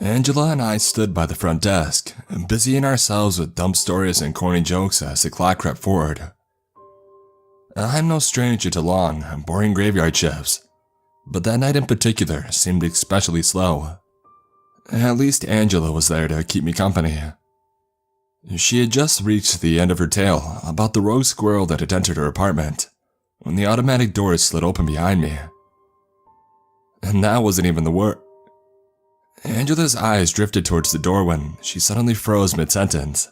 Angela and I stood by the front desk, busying ourselves with dumb stories and corny jokes as the clock crept forward. I'm no stranger to long, boring graveyard shifts, but that night in particular seemed especially slow. At least Angela was there to keep me company. She had just reached the end of her tale about the rogue squirrel that had entered her apartment when the automatic doors slid open behind me. And that wasn't even the worst. Angela's eyes drifted towards the door when she suddenly froze mid-sentence.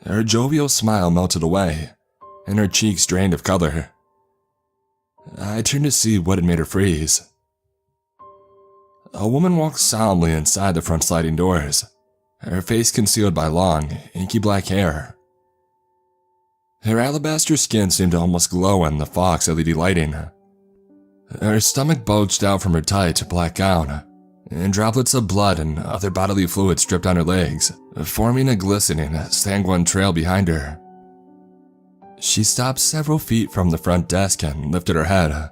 Her jovial smile melted away, and her cheeks drained of color. I turned to see what had made her freeze. A woman walked solemnly inside the front sliding doors, her face concealed by long, inky black hair. Her alabaster skin seemed to almost glow in the Fox LED lighting. Her stomach bulged out from her tight black gown, and droplets of blood and other bodily fluids dripped on her legs, forming a glistening, sanguine trail behind her. She stopped several feet from the front desk and lifted her head.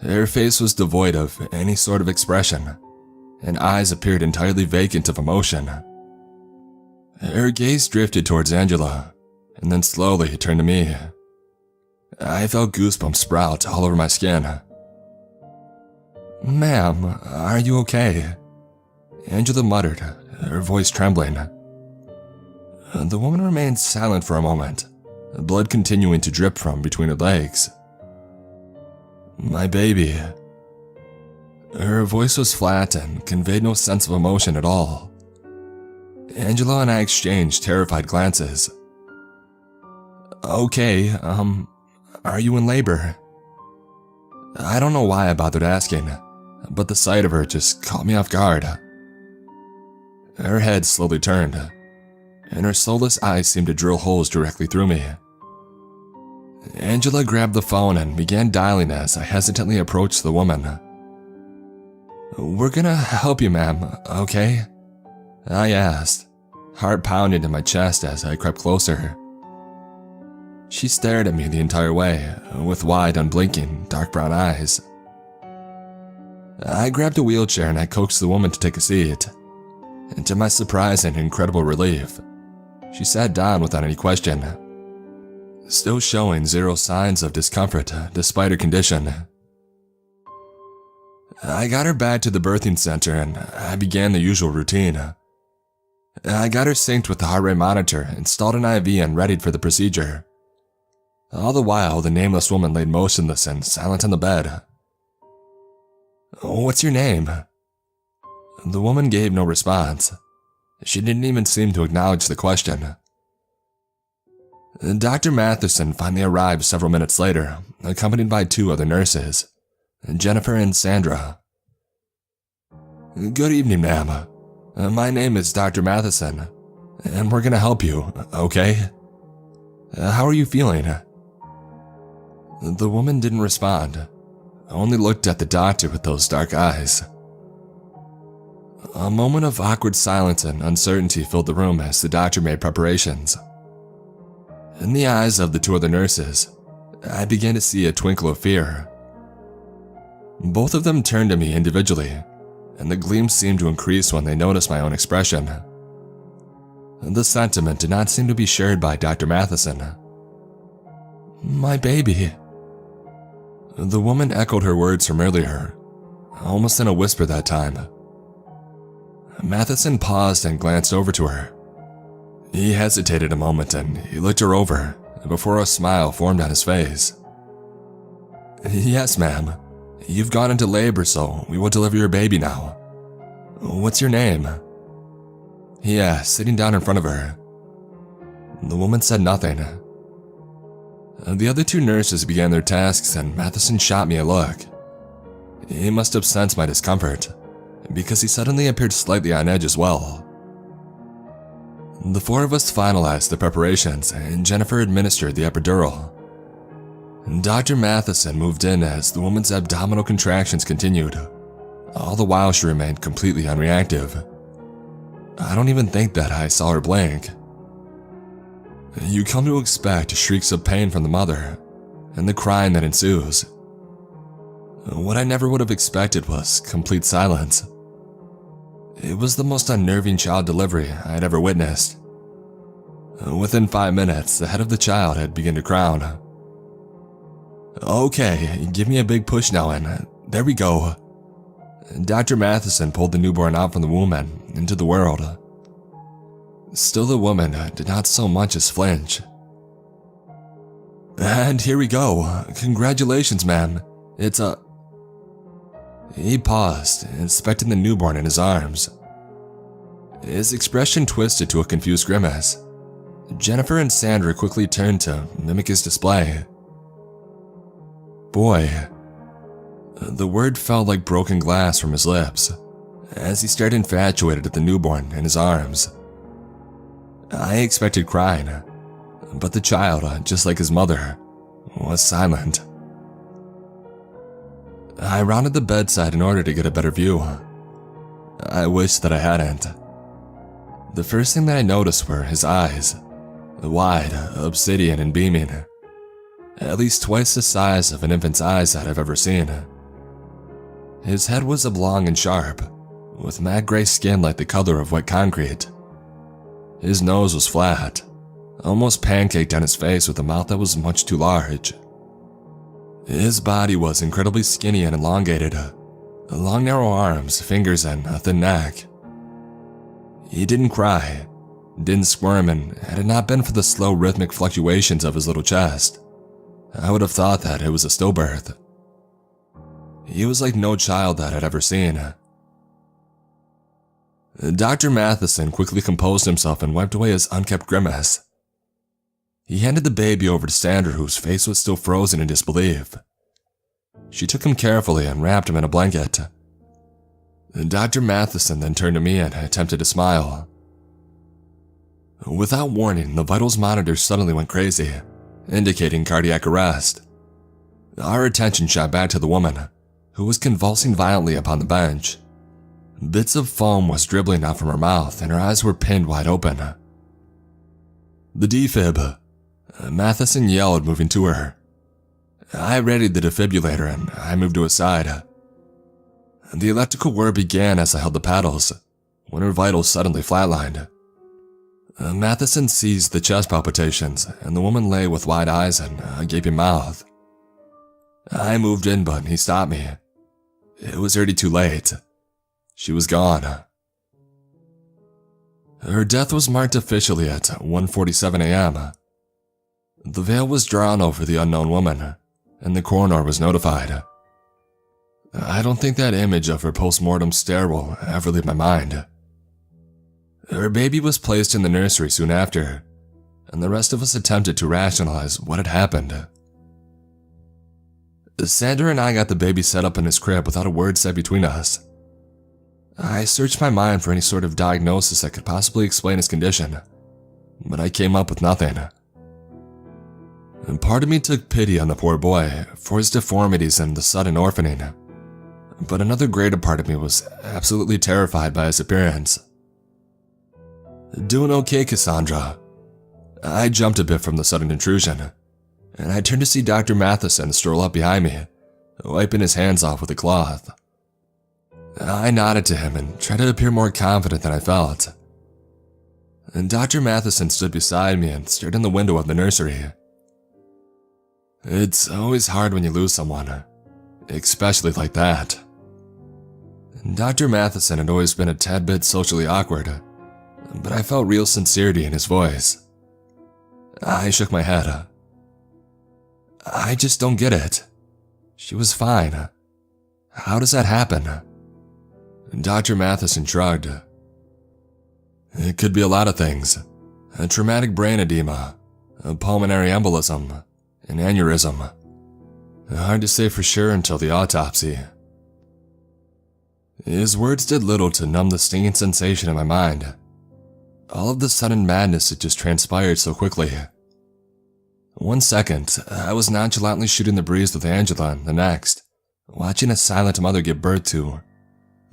Her face was devoid of any sort of expression, and eyes appeared entirely vacant of emotion. Her gaze drifted towards Angela, and then slowly turned to me. I felt goosebumps sprout all over my skin. "Ma'am, are you okay?" Angela muttered, her voice trembling. The woman remained silent for a moment, blood continuing to drip from between her legs. "My baby." Her voice was flat and conveyed no sense of emotion at all. Angela and I exchanged terrified glances. "Okay, are you in labor?" I don't know why I bothered asking, but the sight of her just caught me off guard. Her head slowly turned, and her soulless eyes seemed to drill holes directly through me. Angela grabbed the phone and began dialing as I hesitantly approached the woman. "We're gonna help you, ma'am, okay?" I asked, heart pounding in my chest as I crept closer. She stared at me the entire way, with wide, unblinking, dark brown eyes. I grabbed a wheelchair and I coaxed the woman to take a seat. And to my surprise and incredible relief, she sat down without any question, still showing zero signs of discomfort despite her condition. I got her back to the birthing center and I began the usual routine. I got her synced with the heart rate monitor, installed an IV, and readied for the procedure. All the while, the nameless woman laid motionless and silent on the bed. "What's your name?" The woman gave no response. She didn't even seem to acknowledge the question. Dr. Matheson finally arrived several minutes later, accompanied by two other nurses, Jennifer and Sandra. "Good evening, ma'am. My name is Dr. Matheson, and we're gonna help you, okay? How are you feeling?" The woman didn't respond, only looked at the doctor with those dark eyes. A moment of awkward silence and uncertainty filled the room as the doctor made preparations. In the eyes of the two other nurses, I began to see a twinkle of fear. Both of them turned to me individually, and the gleam seemed to increase when they noticed my own expression. The sentiment did not seem to be shared by Dr. Matheson. "My baby." The woman echoed her words from earlier, almost in a whisper that time. Matheson paused and glanced over to her. He hesitated a moment and he looked her over before a smile formed on his face. "Yes, ma'am. You've gone into labor, so we will deliver your baby now. What's your name?" he asked, sitting down in front of her. The woman said nothing. The other two nurses began their tasks and Matheson shot me a look. He must have sensed my discomfort, because he suddenly appeared slightly on edge as well. The four of us finalized the preparations and Jennifer administered the epidural. Dr. Matheson moved in as the woman's abdominal contractions continued. All the while she remained completely unreactive. I don't even think that I saw her blink. You come to expect shrieks of pain from the mother, and the crying that ensues. What I never would have expected was complete silence. It was the most unnerving child delivery I had ever witnessed. Within 5 minutes, the head of the child had begun to crown. "Okay, give me a big push now and there we go." Dr. Matheson pulled the newborn out from the womb and into the world. Still, the woman did not so much as flinch. "And here we go. Congratulations, ma'am. It's a..." He paused, inspecting the newborn in his arms. His expression twisted to a confused grimace. Jennifer and Sandra quickly turned to mimic his display. "Boy." The word fell like broken glass from his lips as he stared infatuated at the newborn in his arms. I expected crying, but the child, just like his mother, was silent. I rounded the bedside in order to get a better view. I wished that I hadn't. The first thing that I noticed were his eyes, wide, obsidian, and beaming, at least twice the size of an infant's eyes that I've ever seen. His head was oblong and sharp, with matte gray skin like the color of wet concrete. His nose was flat, almost pancaked on his face with a mouth that was much too large. His body was incredibly skinny and elongated, long narrow arms, fingers, and a thin neck. He didn't cry, didn't squirm, and had it not been for the slow rhythmic fluctuations of his little chest, I would have thought that it was a stillbirth. He was like no child that I'd ever seen. Dr. Matheson quickly composed himself and wiped away his unkempt grimace. He handed the baby over to Sandra, whose face was still frozen in disbelief. She took him carefully and wrapped him in a blanket. Dr. Matheson then turned to me and attempted to smile. Without warning, the vitals monitor suddenly went crazy, indicating cardiac arrest. Our attention shot back to the woman, who was convulsing violently upon the bench. Bits of foam was dribbling out from her mouth and her eyes were pinned wide open. "The defib," Matheson yelled, moving to her. I readied the defibrillator and I moved to his side. The electrical whir began as I held the paddles, when her vitals suddenly flatlined. Matheson ceased the chest palpitations, and the woman lay with wide eyes and a gaping mouth. I moved in, but he stopped me. It was already too late. She was gone. Her death was marked officially at 1:47 a.m. The veil was drawn over the unknown woman, and the coroner was notified. I don't think that image of her post-mortem stare will ever leave my mind. Her baby was placed in the nursery soon after, and the rest of us attempted to rationalize what had happened. Sandra and I got the baby set up in his crib without a word said between us. I searched my mind for any sort of diagnosis that could possibly explain his condition, but I came up with nothing. And part of me took pity on the poor boy for his deformities and the sudden orphaning, but another greater part of me was absolutely terrified by his appearance. "Doing okay, Cassandra?" I jumped a bit from the sudden intrusion, and I turned to see Dr. Matheson stroll up behind me, wiping his hands off with a cloth. I nodded to him and tried to appear more confident than I felt. And Dr. Matheson stood beside me and stared in the window of the nursery. It's always hard when you lose someone, especially like that. Dr. Matheson had always been a tad bit socially awkward, but I felt real sincerity in his voice. I shook my head. I just don't get it. She was fine. How does that happen? Dr. Matheson shrugged. It could be a lot of things. A traumatic brain edema, a pulmonary embolism, an aneurysm. Hard to say for sure until the autopsy. His words did little to numb the stinging sensation in my mind. All of the sudden madness had just transpired so quickly. 1 second, I was nonchalantly shooting the breeze with Angela, and the next, watching a silent mother give birth to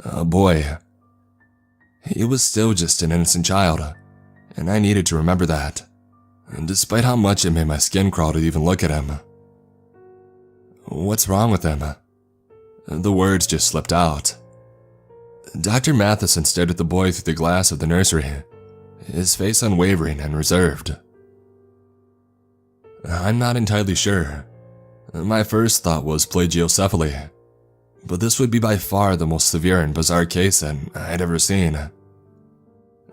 a boy. He was still just an innocent child, and I needed to remember that, and despite how much it made my skin crawl to even look at him. What's wrong with him? The words just slipped out. Dr. Matheson stared at the boy through the glass of the nursery, his face unwavering and reserved. I'm not entirely sure. My first thought was plagiocephaly, but this would be by far the most severe and bizarre case that I'd ever seen.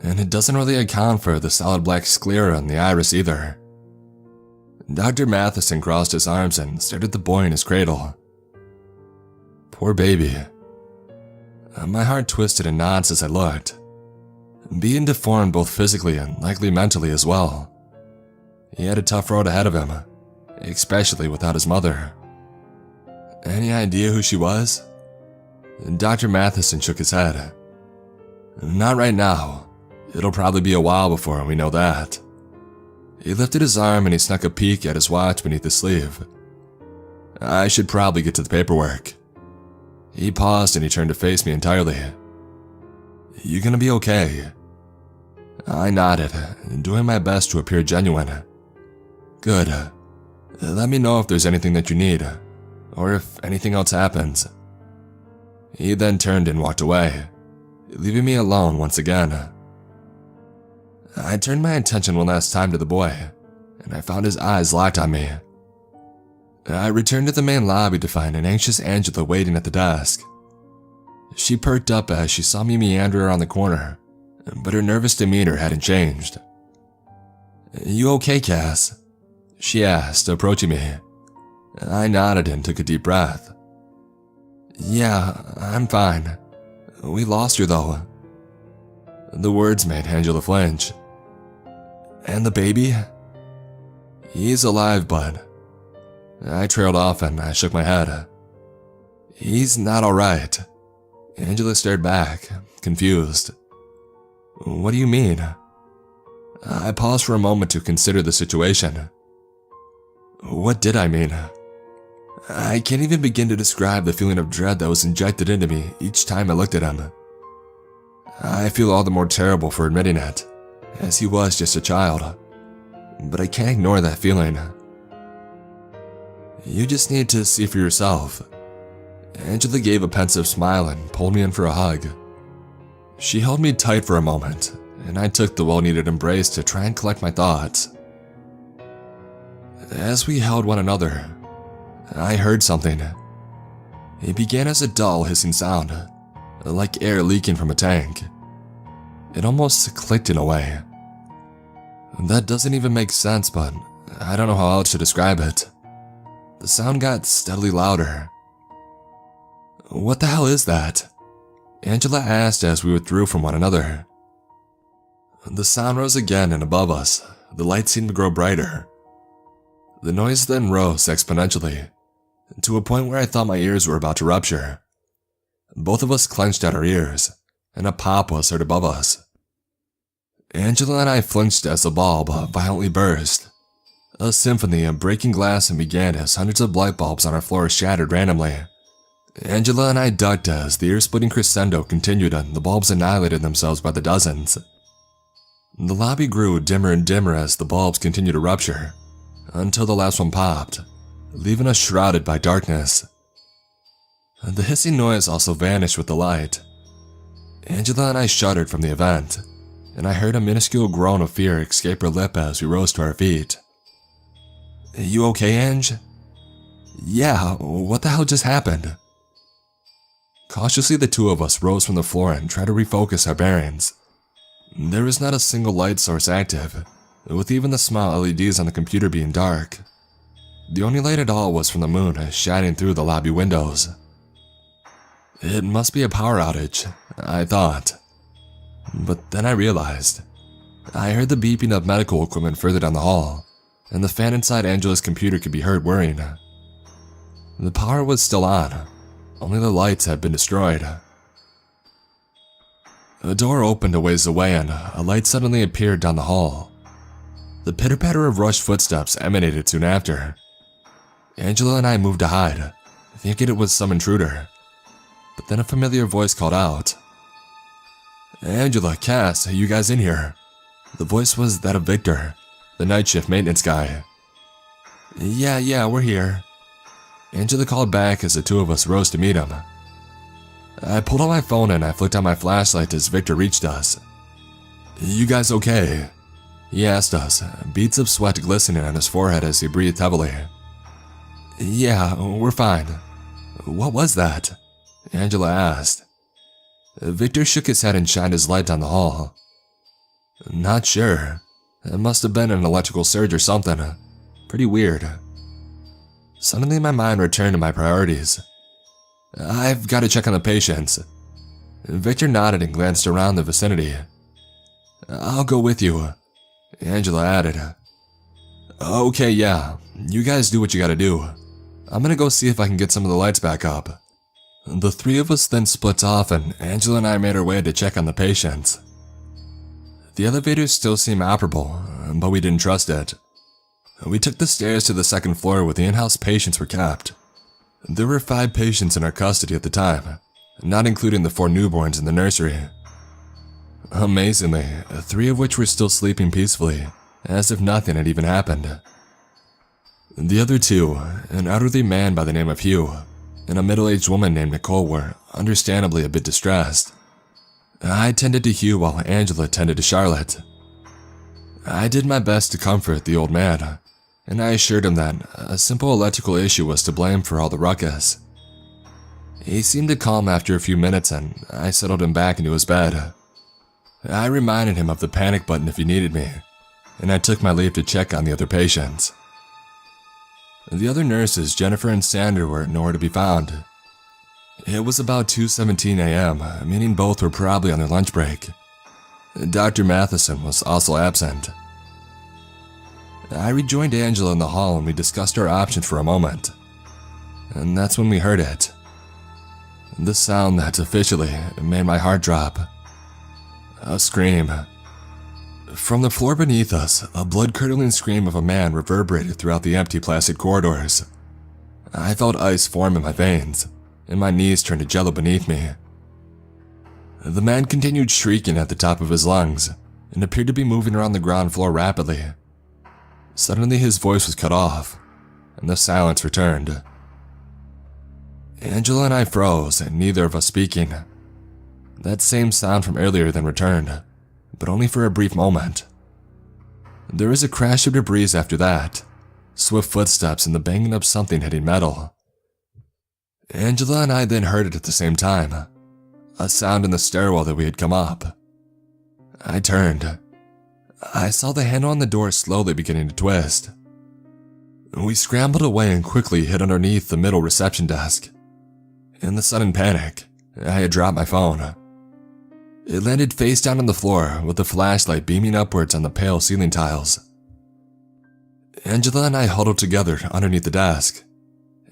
And it doesn't really account for the solid black sclera in the iris either. Dr. Matheson crossed his arms and stared at the boy in his cradle. Poor baby. My heart twisted in knots as I looked. Being deformed both physically and likely mentally as well. He had a tough road ahead of him, especially without his mother. Any idea who she was? Dr. Matheson shook his head. Not right now. It'll probably be a while before we know that. He lifted his arm and he snuck a peek at his watch beneath his sleeve. I should probably get to the paperwork. He paused and he turned to face me entirely. You gonna be okay? I nodded, doing my best to appear genuine. Good. Let me know if there's anything that you need, or if anything else happens. He then turned and walked away, leaving me alone once again. I turned my attention one last time to the boy, and I found his eyes locked on me. I returned to the main lobby to find an anxious Angela waiting at the desk. She perked up as she saw me meander around the corner, but her nervous demeanor hadn't changed. You okay, Cass? She asked, approaching me. I nodded and took a deep breath. Yeah, I'm fine. We lost her though. The words made Angela flinch. And the baby? He's alive, bud. I trailed off and I shook my head. He's not alright. Angela stared back, confused. What do you mean? I paused for a moment to consider the situation. What did I mean? I can't even begin to describe the feeling of dread that was injected into me each time I looked at him. I feel all the more terrible for admitting it, as he was just a child. But I can't ignore that feeling. You just need to see for yourself. Angela gave a pensive smile and pulled me in for a hug. She held me tight for a moment, and I took the well-needed embrace to try and collect my thoughts. As we held one another, I heard something. It began as a dull hissing sound, like air leaking from a tank. It almost clicked in a way. That doesn't even make sense, but I don't know how else to describe it. The sound got steadily louder. What the hell is that? Angela asked as we withdrew from one another. The sound rose again, and above us, the light seemed to grow brighter. The noise then rose exponentially, to a point where I thought my ears were about to rupture. Both of us clenched at our ears, and a pop was heard above us. Angela and I flinched as the bulb violently burst. A symphony of breaking glass and began as hundreds of light bulbs on our floor shattered randomly. Angela and I ducked as the ear-splitting crescendo continued and the bulbs annihilated themselves by the dozens. The lobby grew dimmer and dimmer as the bulbs continued to rupture, until the last one popped, leaving us shrouded by darkness. The hissing noise also vanished with the light. Angela and I shuddered from the event, and I heard a minuscule groan of fear escape her lip as we rose to our feet. You okay, Ange? Yeah, what the hell just happened? Cautiously, the two of us rose from the floor and tried to refocus our bearings. There was not a single light source active, with even the small LEDs on the computer being dark. The only light at all was from the moon shining through the lobby windows. It must be a power outage, I thought. But then I realized. I heard the beeping of medical equipment further down the hall, and the fan inside Angela's computer could be heard whirring. The power was still on, only the lights had been destroyed. A door opened a ways away and a light suddenly appeared down the hall. The pitter-patter of rushed footsteps emanated soon after. Angela and I moved to hide, thinking it was some intruder. But then a familiar voice called out. Angela, Cass, you guys in here? The voice was that of Victor, the night shift maintenance guy. Yeah, we're here. Angela called back as the two of us rose to meet him. I pulled out my phone and I flicked on my flashlight as Victor reached us. "You guys okay?" he asked us, beads of sweat glistening on his forehead as he breathed heavily. "Yeah, we're fine." "What was that?" Angela asked. Victor shook his head and shined his light down the hall. "Not sure. It must have been an electrical surge or something. Pretty weird." Suddenly my mind returned to my priorities. "I've got to check on the patients." Victor nodded and glanced around the vicinity. "I'll go with you," Angela added. "Okay, yeah. You guys do what you gotta do. I'm gonna go see if I can get some of the lights back up." The three of us then split off and Angela and I made our way to check on the patients. The elevators still seemed operable, but we didn't trust it. We took the stairs to the second floor where the in-house patients were kept. There were 5 patients in our custody at the time, not including the 4 newborns in the nursery. Amazingly, 3 of which were still sleeping peacefully, as if nothing had even happened. The other 2, an elderly man by the name of Hugh, and a middle-aged woman named Nicole, were understandably a bit distressed. I tended to Hugh while Angela tended to Charlotte. I did my best to comfort the old man, and I assured him that a simple electrical issue was to blame for all the ruckus. He seemed to calm after a few minutes and I settled him back into his bed. I reminded him of the panic button if he needed me, and I took my leave to check on the other patients. The other nurses, Jennifer and Sandra, were nowhere to be found. It was about 2:17 a.m., meaning both were probably on their lunch break. Dr. Matheson was also absent. I rejoined Angela in the hall and we discussed our options for a moment. And that's when we heard it. The sound that officially made my heart drop. A scream. From the floor beneath us, a blood-curdling scream of a man reverberated throughout the empty plastic corridors. I felt ice form in my veins, and my knees turned to jello beneath me. The man continued shrieking at the top of his lungs, and appeared to be moving around the ground floor rapidly. Suddenly his voice was cut off, and the silence returned. Angela and I froze, and neither of us speaking. That same sound from earlier then returned, but only for a brief moment. There was a crash of debris after that, swift footsteps and the banging of something hitting metal. Angela and I then heard it at the same time, a sound in the stairwell that we had come up. I turned. I saw the handle on the door slowly beginning to twist. We scrambled away and quickly hid underneath the middle reception desk. In the sudden panic, I had dropped my phone. It landed face down on the floor with the flashlight beaming upwards on the pale ceiling tiles. Angela and I huddled together underneath the desk,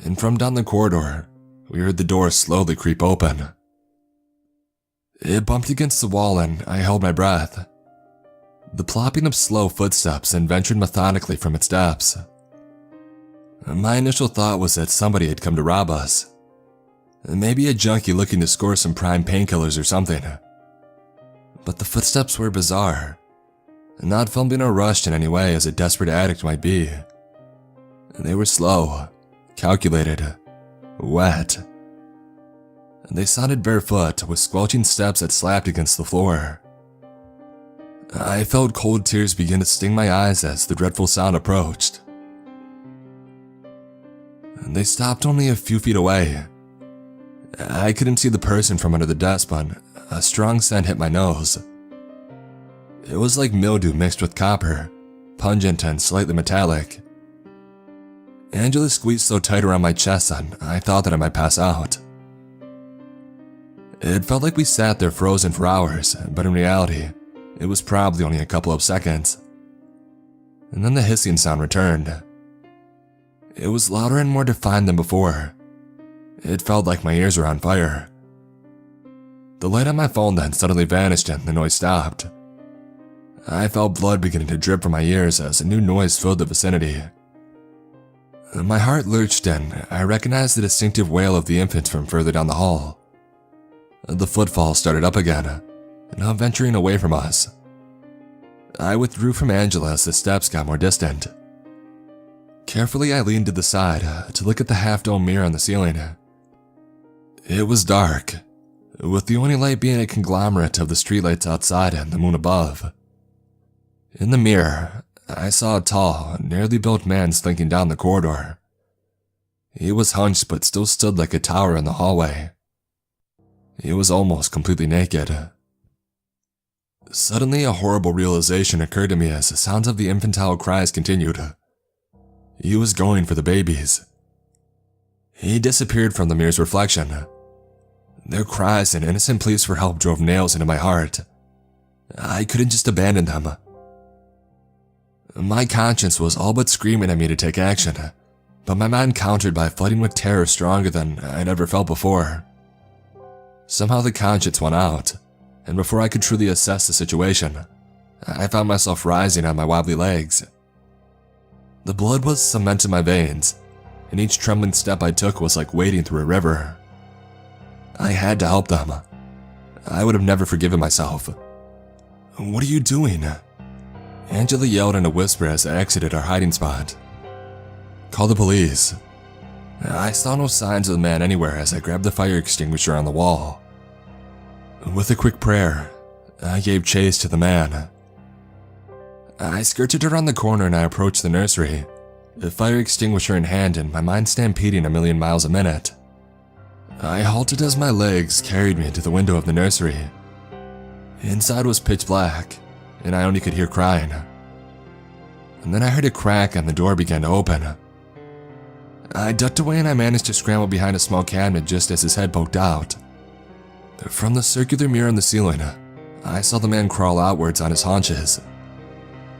and from down the corridor, we heard the door slowly creep open. It bumped against the wall and I held my breath. The plopping of slow footsteps then ventured methodically from its depths. My initial thought was that somebody had come to rob us. Maybe a junkie looking to score some prime painkillers or something. But the footsteps were bizarre, not fumbling or rushed in any way as a desperate addict might be. They were slow, calculated, wet. They sounded barefoot with squelching steps that slapped against the floor. I felt cold tears begin to sting my eyes as the dreadful sound approached. They stopped only a few feet away. I couldn't see the person from under the desk, but a strong scent hit my nose. It was like mildew mixed with copper, pungent and slightly metallic. Angela squeezed so tight around my chest that I thought that I might pass out. It felt like we sat there frozen for hours, but in reality, it was probably only a couple of seconds. And then the hissing sound returned. It was louder and more defined than before. It felt like my ears were on fire. The light on my phone then suddenly vanished and the noise stopped. I felt blood beginning to drip from my ears as a new noise filled the vicinity. My heart lurched and I recognized the distinctive wail of the infant from further down the hall. The footfalls started up again, now venturing away from us. I withdrew from Angela as the steps got more distant. Carefully I leaned to the side to look at the half-dome mirror on the ceiling. It was dark, with the only light being a conglomerate of the streetlights outside and the moon above. In the mirror, I saw a tall, nearly built man slinking down the corridor. He was hunched but still stood like a tower in the hallway. He was almost completely naked. Suddenly, a horrible realization occurred to me as the sounds of the infantile cries continued. He was going for the babies. He disappeared from the mirror's reflection. Their cries and innocent pleas for help drove nails into my heart. I couldn't just abandon them. My conscience was all but screaming at me to take action, but my mind countered by flooding with terror stronger than I'd ever felt before. Somehow the conscience won out, and before I could truly assess the situation, I found myself rising on my wobbly legs. The blood was cement in my veins, and each trembling step I took was like wading through a river. I had to help them. I would have never forgiven myself. "What are you doing?" Angela yelled in a whisper as I exited our hiding spot. "Call the police." I saw no signs of the man anywhere as I grabbed the fire extinguisher on the wall. With a quick prayer, I gave chase to the man. I skirted around the corner and I approached the nursery, the fire extinguisher in hand and my mind stampeding a million miles a minute. I halted as my legs carried me to the window of the nursery. Inside was pitch black, and I only could hear crying. And then I heard a crack and the door began to open. I ducked away and I managed to scramble behind a small cabinet just as his head poked out. From the circular mirror on the ceiling, I saw the man crawl outwards on his haunches.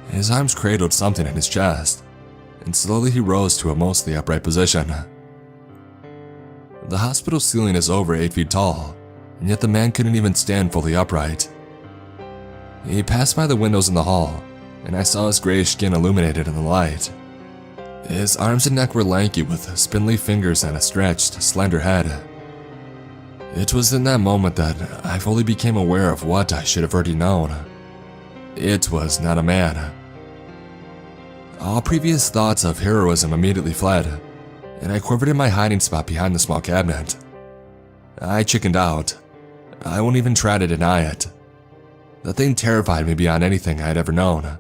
His arms cradled something in his chest, and slowly he rose to a mostly upright position. The hospital ceiling is over 8 feet tall, and yet the man couldn't even stand fully upright. He passed by the windows in the hall, and I saw his grayish skin illuminated in the light. His arms and neck were lanky with spindly fingers and a stretched, slender head. It was in that moment that I fully became aware of what I should have already known. It was not a man. All previous thoughts of heroism immediately fled, and I quivered in my hiding spot behind the small cabinet. I chickened out. I won't even try to deny it. The thing terrified me beyond anything I had ever known.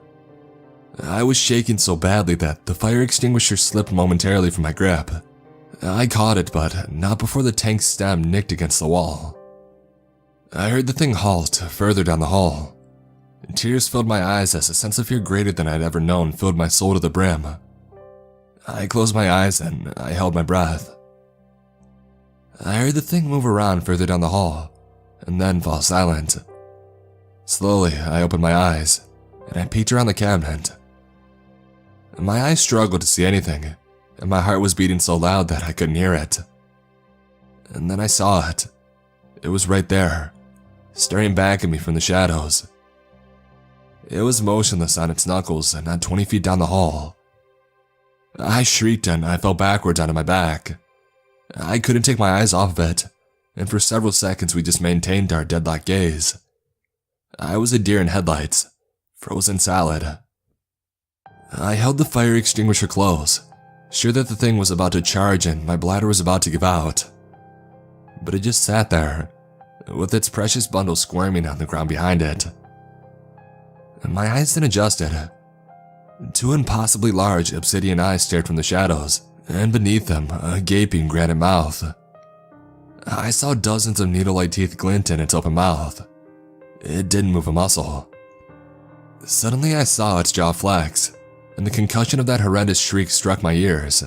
I was shaking so badly that the fire extinguisher slipped momentarily from my grip. I caught it, but not before the tank's stem nicked against the wall. I heard the thing halt further down the hall. Tears filled my eyes as a sense of fear greater than I'd ever known filled my soul to the brim. I closed my eyes and I held my breath. I heard the thing move around further down the hall, and then fall silent. Slowly, I opened my eyes, and I peeked around the cabinet. My eyes struggled to see anything, and my heart was beating so loud that I couldn't hear it. And then I saw it. It was right there, staring back at me from the shadows. It was motionless on its knuckles and not 20 feet down the hall. I shrieked and I fell backwards onto my back. I couldn't take my eyes off of it, and for several seconds we just maintained our deadlocked gaze. I was a deer in headlights, frozen solid. I held the fire extinguisher close, sure that the thing was about to charge and my bladder was about to give out. But it just sat there, with its precious bundle squirming on the ground behind it. My eyes then adjusted. Two impossibly large obsidian eyes stared from the shadows, and beneath them, a gaping granite mouth. I saw dozens of needle-like teeth glint in its open mouth. It didn't move a muscle. Suddenly I saw its jaw flex, and the concussion of that horrendous shriek struck my ears.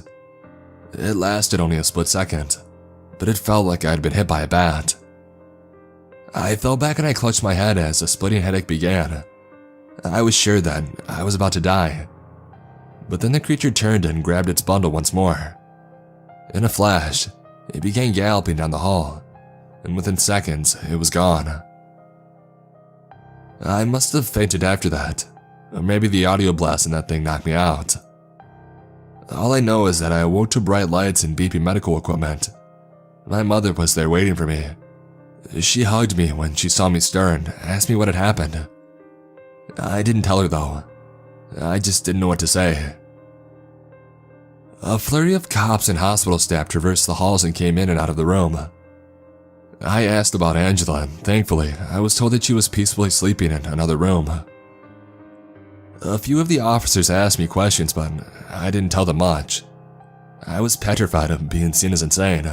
It lasted only a split second, but it felt like I had been hit by a bat. I fell back and I clutched my head as a splitting headache began. I was sure that I was about to die. But then the creature turned and grabbed its bundle once more. In a flash, it began galloping down the hall, and within seconds, it was gone. I must have fainted after that, or maybe the audio blast in that thing knocked me out. All I know is that I awoke to bright lights and beeping medical equipment. My mother was there waiting for me. She hugged me when she saw me stir and asked me what had happened. I didn't tell her though. I just didn't know what to say. A flurry of cops and hospital staff traversed the halls and came in and out of the room. I asked about Angela, and thankfully, I was told that she was peacefully sleeping in another room. A few of the officers asked me questions, but I didn't tell them much. I was petrified of being seen as insane.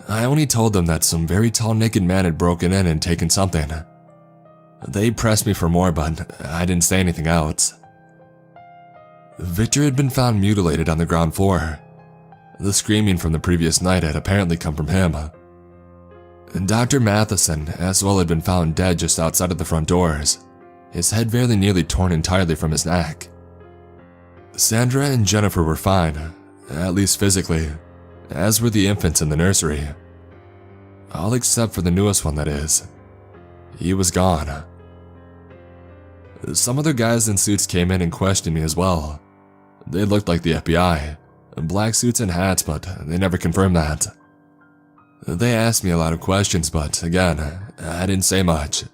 I only told them that some very tall naked man had broken in and taken something. They pressed me for more, but I didn't say anything else. Victor had been found mutilated on the ground floor. The screaming from the previous night had apparently come from him. Dr. Matheson as well had been found dead just outside of the front doors, his head very nearly torn entirely from his neck. Sandra and Jennifer were fine, at least physically, as were the infants in the nursery. All except for the newest one, that is. He was gone. Some other guys in suits came in and questioned me as well. They looked like the FBI, black suits and hats, but they never confirmed that. They asked me a lot of questions, but again, I didn't say much.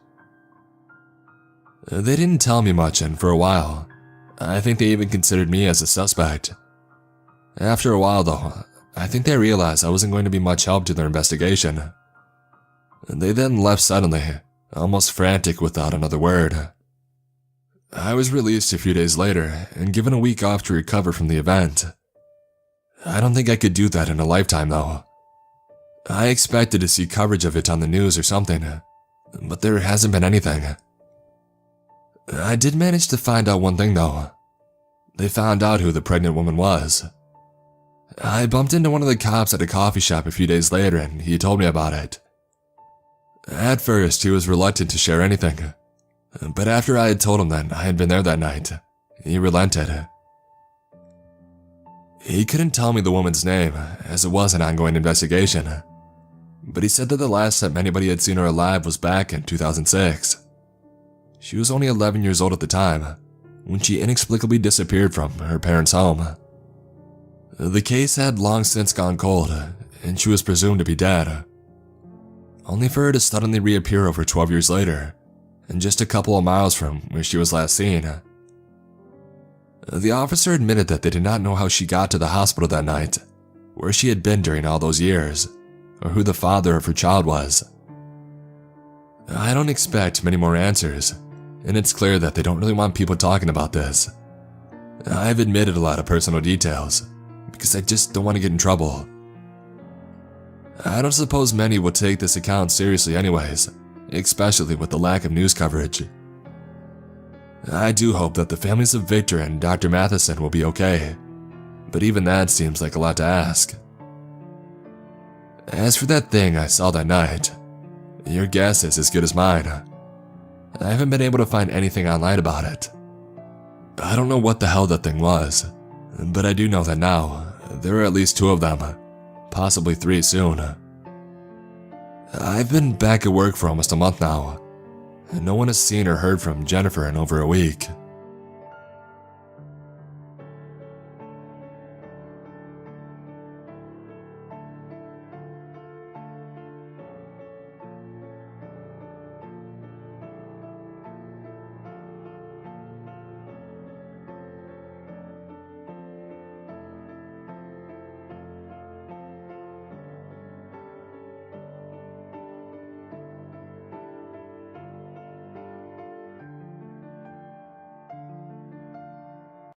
They didn't tell me much, and for a while, I think they even considered me as a suspect. After a while though, I think they realized I wasn't going to be much help to their investigation. They then left suddenly, almost frantic without another word. I was released a few days later and given a week off to recover from the event. I don't think I could do that in a lifetime though. I expected to see coverage of it on the news or something, but there hasn't been anything. I did manage to find out one thing though. They found out who the pregnant woman was. I bumped into one of the cops at a coffee shop a few days later and he told me about it. At first, he was reluctant to share anything, but after I had told him that I had been there that night, he relented. He couldn't tell me the woman's name, as it was an ongoing investigation, but he said that the last time anybody had seen her alive was back in 2006. She was only 11 years old at the time, when she inexplicably disappeared from her parents' home. The case had long since gone cold, and she was presumed to be dead, only for her to suddenly reappear over 12 years later, and just a couple of miles from where she was last seen. The officer admitted that they did not know how she got to the hospital that night, where she had been during all those years, or who the father of her child was. I don't expect many more answers, and it's clear that they don't really want people talking about this. I've admitted a lot of personal details, because I just don't want to get in trouble. I don't suppose many will take this account seriously anyways, especially with the lack of news coverage. I do hope that the families of Victor and Dr. Matheson will be okay, but even that seems like a lot to ask. As for that thing I saw that night, your guess is as good as mine. I haven't been able to find anything online about it. I don't know what the hell that thing was, but I do know that now, there are at least 2 of them, possibly 3 soon. I've been back at work for almost a month now, and no one has seen or heard from Jennifer in over a week.